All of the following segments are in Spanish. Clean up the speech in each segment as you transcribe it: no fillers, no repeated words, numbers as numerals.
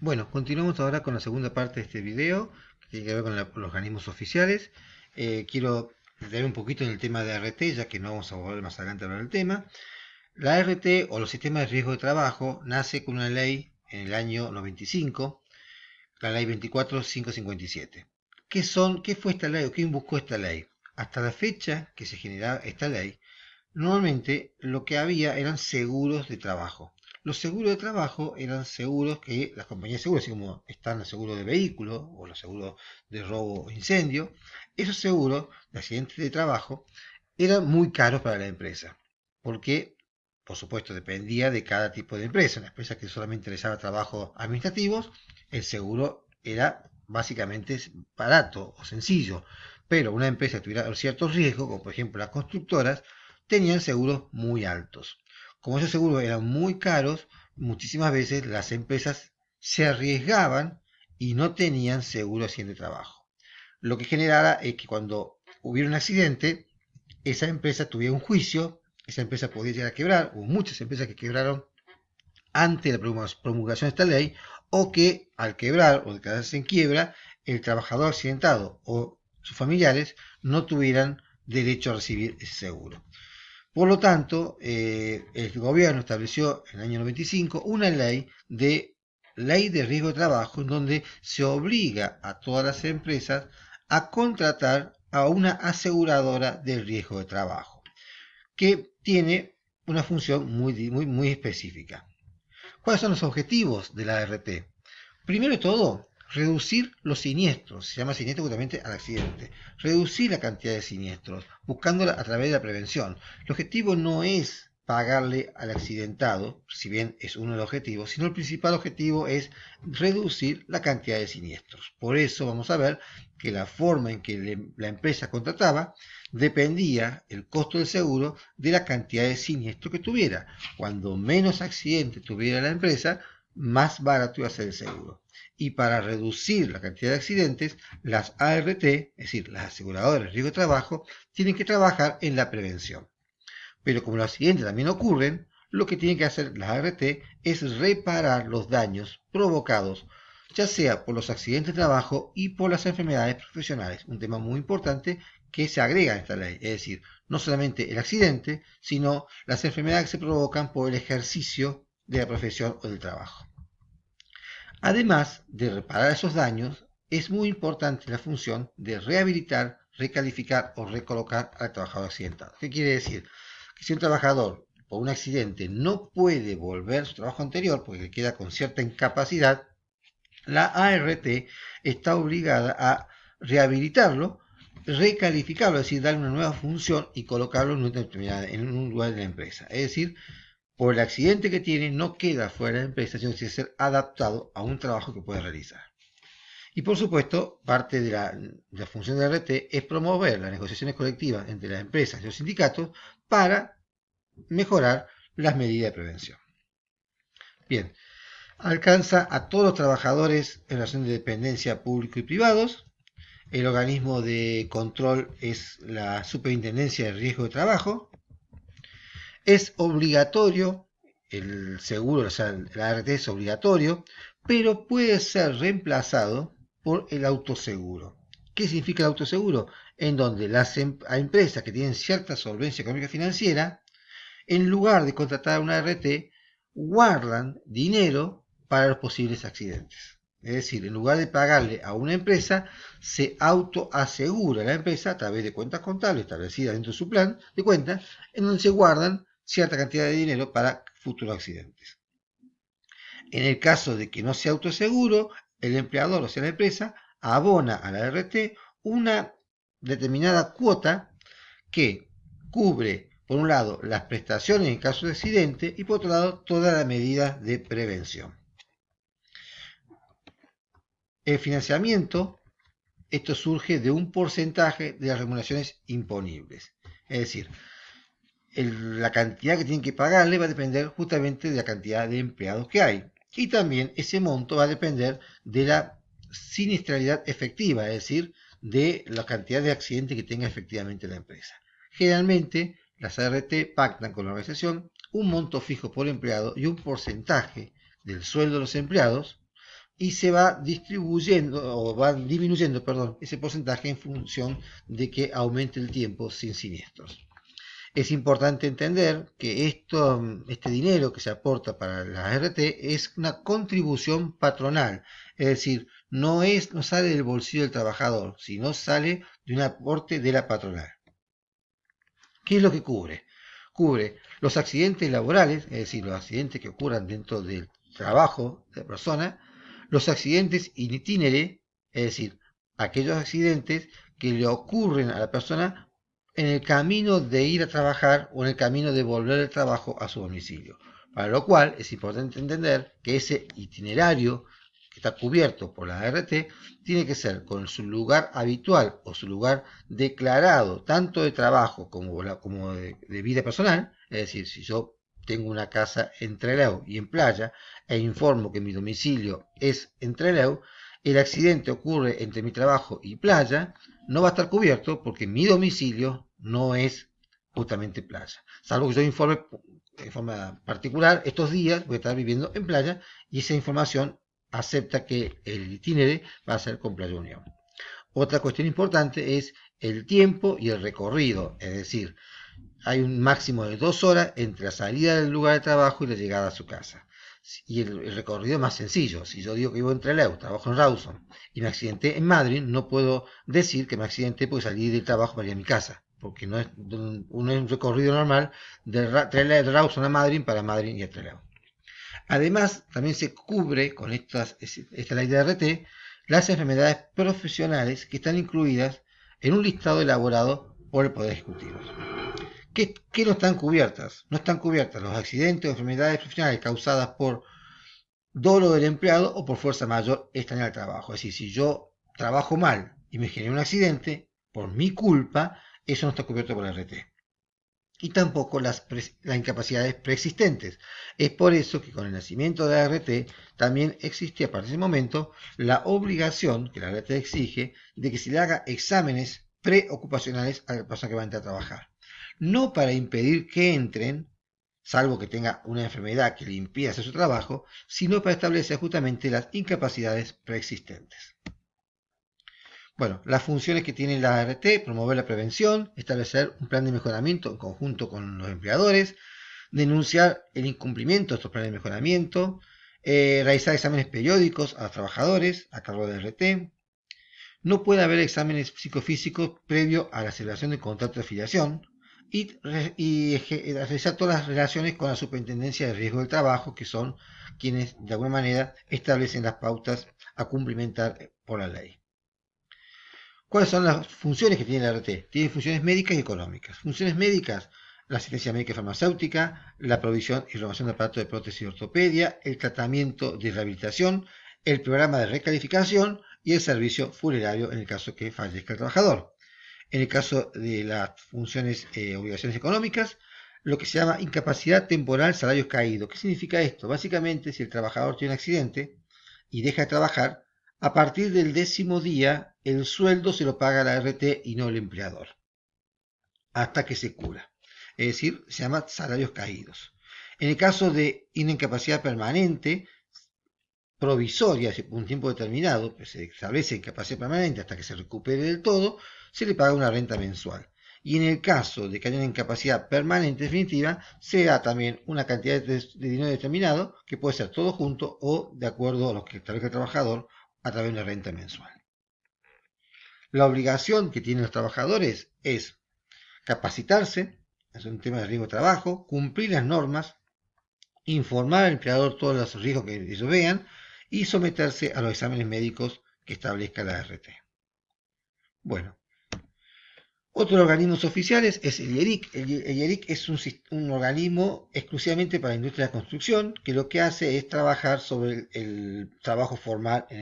Bueno, continuamos ahora con la segunda parte de este video, que tiene que ver con los organismos oficiales. Quiero detener un poquito en el tema de RT, ya que no vamos a volver más adelante a hablar del tema. La RT, o los sistemas de riesgo de trabajo, nace con una ley en el año 95, la ley 24557. ¿Qué fue esta ley o quién buscó esta ley? Hasta la fecha que se generaba esta ley, normalmente lo que había eran seguros de trabajo. Los seguros de trabajo eran seguros que las compañías de seguros, así como están los seguros de vehículos o los seguros de robo o incendio, esos seguros de accidentes de trabajo eran muy caros para la empresa, porque, por supuesto, dependía de cada tipo de empresa. Una empresa que solamente realizaba trabajos administrativos, el seguro era básicamente barato o sencillo, pero una empresa que tuviera ciertos riesgos, como por ejemplo las constructoras, tenían seguros muy altos. Como esos seguros eran muy caros, muchísimas veces las empresas se arriesgaban y no tenían seguro accidente de trabajo. Lo que generara es que cuando hubiera un accidente, esa empresa tuviera un juicio, esa empresa podía llegar a quebrar, hubo muchas empresas que quebraron antes de la promulgación de esta ley, o que al quebrar o declararse en quiebra, el trabajador accidentado o sus familiares no tuvieran derecho a recibir ese seguro. Por lo tanto, el gobierno estableció en el año 95 una ley de riesgo de trabajo en donde se obliga a todas las empresas a contratar a una aseguradora del riesgo de trabajo, que tiene una función muy específica. ¿Cuáles son los objetivos de la ART? Primero de todo, reducir los siniestros, se llama siniestro justamente al accidente, reducir la cantidad de siniestros, buscándola a través de la prevención. El objetivo no es pagarle al accidentado, si bien es uno de los objetivos, sino el principal objetivo es reducir la cantidad de siniestros. Por eso vamos a ver que la forma en que la empresa contrataba dependía el costo del seguro de la cantidad de siniestros que tuviera. Cuando menos accidentes tuviera la empresa, más barato iba a ser el seguro. Y para reducir la cantidad de accidentes, las ART, es decir, las aseguradoras de riesgo de trabajo, tienen que trabajar en la prevención. Pero como los accidentes también ocurren, lo que tienen que hacer las ART es reparar los daños provocados, ya sea por los accidentes de trabajo y por las enfermedades profesionales. Un tema muy importante que se agrega a esta ley, es decir, no solamente el accidente, sino las enfermedades que se provocan por el ejercicio de la profesión o del trabajo. Además de reparar esos daños, es muy importante la función de rehabilitar, recalificar o recolocar al trabajador accidentado. ¿Qué quiere decir? Que si un trabajador por un accidente no puede volver a su trabajo anterior porque queda con cierta incapacidad, la ART está obligada a rehabilitarlo, recalificarlo, es decir, darle una nueva función y colocarlo en un lugar de la empresa. Es decir, por el accidente que tiene, no queda fuera de la empresa, sino que tiene que ser adaptado a un trabajo que puede realizar. Y por supuesto, parte de la función de la RT es promover las negociaciones colectivas entre las empresas y los sindicatos para mejorar las medidas de prevención. Bien, alcanza a todos los trabajadores en relación de dependencia público y privados. El organismo de control es la Superintendencia de Riesgo de Trabajo. Es obligatorio, el seguro, o sea, la ART es obligatorio, pero puede ser reemplazado por el autoseguro. ¿Qué significa el autoseguro? En donde las empresas que tienen cierta solvencia económica y financiera, en lugar de contratar a una ART, guardan dinero para los posibles accidentes. Es decir, en lugar de pagarle a una empresa, se autoasegura la empresa a través de cuentas contables establecidas dentro de su plan de cuentas, en donde se guardan cierta cantidad de dinero para futuros accidentes. En el caso de que no sea autoseguro, el empleador, o sea la empresa, abona a la RT una determinada cuota que cubre, por un lado, las prestaciones en caso de accidente y por otro lado, todas las medidas de prevención. El financiamiento, esto surge de un porcentaje de las remuneraciones imponibles. Es decir, la cantidad que tienen que pagarle va a depender justamente de la cantidad de empleados que hay. Y también ese monto va a depender de la siniestralidad efectiva, es decir, de la cantidad de accidentes que tenga efectivamente la empresa. Generalmente, las ART pactan con la organización un monto fijo por empleado y un porcentaje del sueldo de los empleados y se va distribuyendo o va disminuyendo, perdón, ese porcentaje en función de que aumente el tiempo sin siniestros. Es importante entender que este dinero que se aporta para la RT es una contribución patronal, es decir, no sale del bolsillo del trabajador, sino sale de un aporte de la patronal. ¿Qué es lo que cubre? Cubre los accidentes laborales, es decir, los accidentes que ocurran dentro del trabajo de la persona, los accidentes in itinere, es decir, aquellos accidentes que le ocurren a la persona en el camino de ir a trabajar o en el camino de volver del trabajo a su domicilio. Para lo cual es importante entender que ese itinerario que está cubierto por la RT tiene que ser con su lugar habitual o su lugar declarado, tanto de trabajo como de vida personal. Es decir, si yo tengo una casa en Trelew y en Playa e informo que mi domicilio es en Trelew, el accidente ocurre entre mi trabajo y Playa, no va a estar cubierto porque mi domicilio no es justamente Playa. Salvo que yo informe de forma particular, estos días voy a estar viviendo en Playa y esa información acepta que el itinerario va a ser con Playa Unión. Otra cuestión importante es el tiempo y el recorrido, es decir, hay un máximo de 2 horas entre la salida del lugar de trabajo y la llegada a su casa. Y el recorrido es más sencillo. Si yo digo que vivo en Trelew, trabajo en Rawson y me accidenté en Madrid, no puedo decir que me accidenté porque salí del trabajo para ir a mi casa, porque no es un recorrido normal de Rawson a Madrid para Madrid y a Trelew. Además, también se cubre con esta ley de RT las enfermedades profesionales que están incluidas en un listado elaborado por el Poder Ejecutivo. ¿Qué no están cubiertas? No están cubiertas los accidentes o enfermedades profesionales causadas por dolo del empleado o por fuerza mayor extraña al trabajo. Es decir, si yo trabajo mal y me genera un accidente, por mi culpa, eso no está cubierto por la RT. Y tampoco las incapacidades preexistentes. Es por eso que con el nacimiento de la RT también existe a partir de ese momento la obligación que la RT exige de que se le haga exámenes preocupacionales a la persona que va a entrar a trabajar. No para impedir que entren, salvo que tenga una enfermedad que le impida hacer su trabajo, sino para establecer justamente las incapacidades preexistentes. Bueno, las funciones que tiene la ART: promover la prevención, establecer un plan de mejoramiento en conjunto con los empleadores, denunciar el incumplimiento de estos planes de mejoramiento, realizar exámenes periódicos a los trabajadores a cargo de la ART. No puede haber exámenes psicofísicos previo a la celebración del contrato de afiliación y realizar todas las relaciones con la Superintendencia de Riesgo del Trabajo, que son quienes de alguna manera establecen las pautas a cumplimentar por la ley. ¿Cuáles son las funciones que tiene la RT? Tiene funciones médicas y económicas. Funciones médicas: la asistencia médica y farmacéutica, la provisión y renovación de aparatos de prótesis y ortopedia, el tratamiento de rehabilitación, el programa de recalificación y el servicio funerario en el caso que fallezca el trabajador. En el caso de las funciones obligaciones económicas, lo que se llama incapacidad temporal, salarios caídos. ¿Qué significa esto? Básicamente, si el trabajador tiene un accidente y deja de trabajar, a partir del 10º día, el sueldo se lo paga la RT y no el empleador, hasta que se cura. Es decir, se llama salarios caídos. En el caso de una incapacidad permanente, provisoria, por un tiempo determinado, pues se establece incapacidad permanente hasta que se recupere del todo, se le paga una renta mensual. Y en el caso de que haya una incapacidad permanente definitiva, se da también una cantidad de dinero determinado, que puede ser todo junto o de acuerdo a lo que establezca el trabajador, a través de una renta mensual. La obligación que tienen los trabajadores es capacitarse, es un tema de riesgo de trabajo, cumplir las normas, informar al empleador todos los riesgos que ellos vean y someterse a los exámenes médicos que establezca la RT. Bueno, otros organismos oficiales es el IERIC. El IERIC es un organismo exclusivamente para la industria de la construcción, que lo que hace es trabajar sobre el trabajo formal en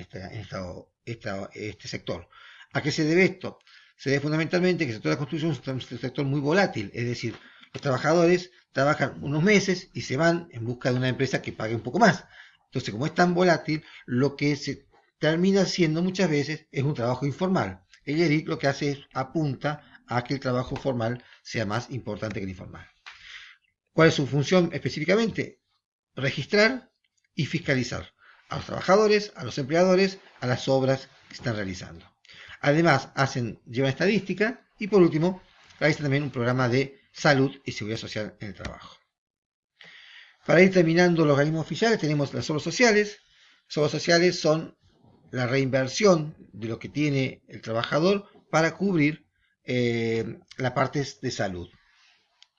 este sector. ¿A qué se debe esto? Se debe fundamentalmente que el sector de la construcción es un sector muy volátil, es decir, los trabajadores trabajan unos meses y se van en busca de una empresa que pague un poco más. Entonces, como es tan volátil, lo que se termina haciendo muchas veces es un trabajo informal. El IERIC lo que hace es apunta a que el trabajo formal sea más importante que el informal. ¿Cuál es su función específicamente? Registrar y fiscalizar. a los trabajadores, a los empleadores, a las obras que están realizando. Además, llevan estadística y por último, realizan también un programa de salud y seguridad social en el trabajo. Para ir terminando los organismos oficiales, tenemos las obras sociales. Las obras sociales son la reinversión de lo que tiene el trabajador para cubrir la parte de salud.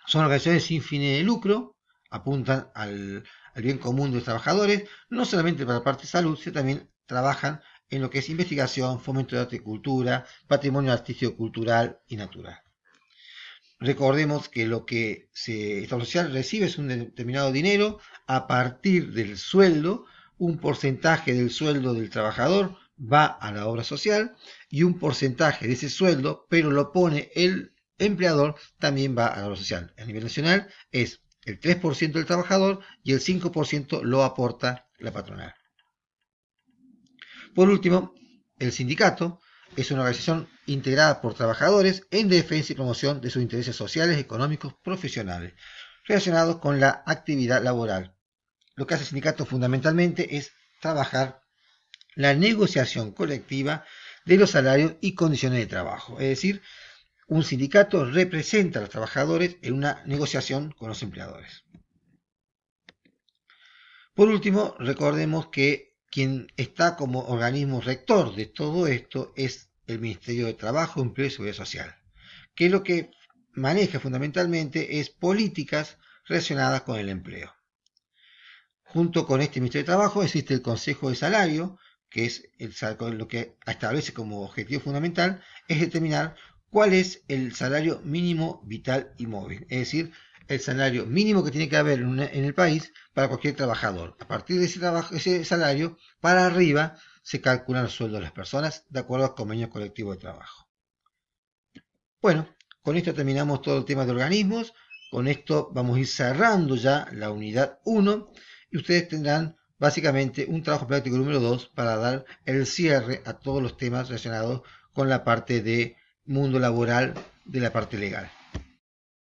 Son organizaciones sin fines de lucro, apuntan al bien común de los trabajadores, no solamente para la parte de salud, sino también trabajan en lo que es investigación, fomento de arte y cultura, patrimonio artístico, cultural y natural. Recordemos que lo que Estado Social recibe es un determinado dinero a partir del sueldo, un porcentaje del sueldo del trabajador va a la obra social y un porcentaje de ese sueldo, pero lo pone el empleador, también va a la obra social. A nivel nacional es el 3% del trabajador y el 5% lo aporta la patronal. Por último, el sindicato es una organización integrada por trabajadores en defensa y promoción de sus intereses sociales, económicos, profesionales, relacionados con la actividad laboral. Lo que hace el sindicato fundamentalmente es trabajar la negociación colectiva de los salarios y condiciones de trabajo. Es decir, un sindicato representa a los trabajadores en una negociación con los empleadores. Por último, recordemos que quien está como organismo rector de todo esto es el Ministerio de Trabajo, Empleo y Seguridad Social, que lo que maneja fundamentalmente es políticas relacionadas con el empleo. Junto con este Ministerio de Trabajo existe el Consejo de Salario, que es lo que establece como objetivo fundamental, es determinar cuál es el salario mínimo vital y móvil, es decir, el salario mínimo que tiene que haber en el país para cualquier trabajador. A partir de ese salario, para arriba, se calculan los sueldos de las personas de acuerdo al convenio colectivo de trabajo. Bueno, con esto terminamos todo el tema de organismos. Con esto vamos a ir cerrando ya la unidad 1 y ustedes tendrán básicamente un trabajo práctico número 2 para dar el cierre a todos los temas relacionados con la parte de mundo laboral de la parte legal.